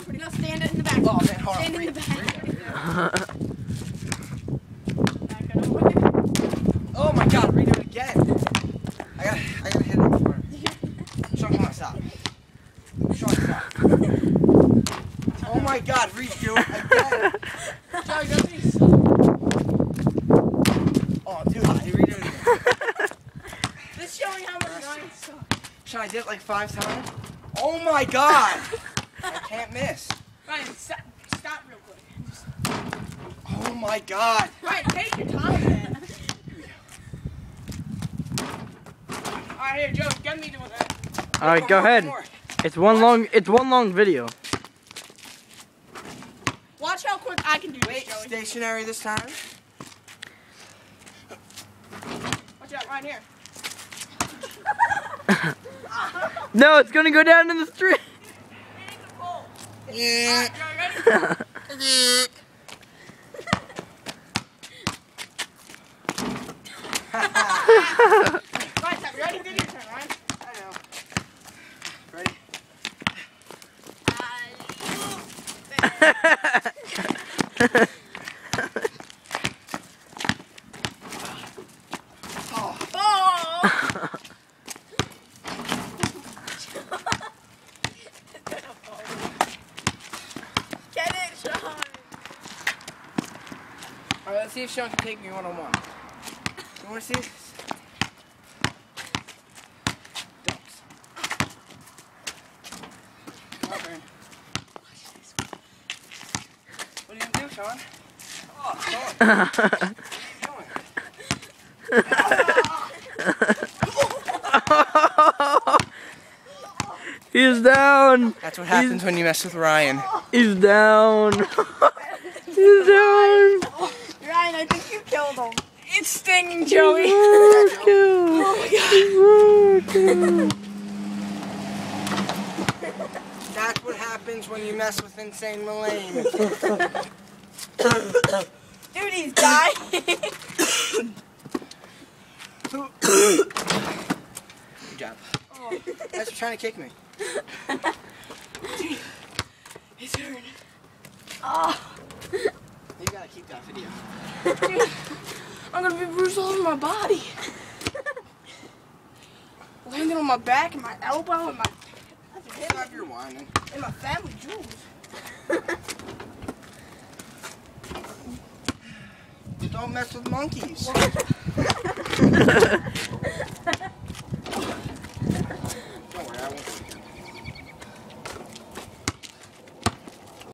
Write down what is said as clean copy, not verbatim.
Pretty good. Stand in the back. Oh man, hold Stand on. in the back. Oh my god, redo it again. I gotta hit it before. Sean, come on, stop. Sean, stop. Oh my god, redo it again. Joe, you got these. Oh dude, redo it again. This is showing how much Ryan sucks. Sean, I did it like 5 times. Oh my god! I can't miss. Ryan, stop real quick. Oh my god! Ryan, take your time, man. Alright, here, Joe, get me doing that. All right, go ahead. It's one long video. Watch how quick I can do this, Wait, Joey. stationary this time. Watch out, right here. No, it's gonna go down in the street. Yeah. Alright, Joe, ready? Right, Tap, ready? Give me your turn, Ryan. I know. Ready? Oh. Get it, Sean. Alright, let's see if Sean can take me one-on-one. You wanna see this? Dumps. Okay. What are you gonna do, Sean? Oh, Sean. He's down. That's what happens when you mess with Ryan. He's down. He's down. Ryan, I think you killed him. It's stinging, Joey. Oh That's what happens when you mess with Insane Mullane. Dude, he's dying. Good job. That's trying to kick me. His turn. Oh. You gotta keep that video. Dude, I'm gonna be bruised all over my body. Landing on my back and my elbow and my Stop your whining. and my family jewels. Don't mess with monkeys.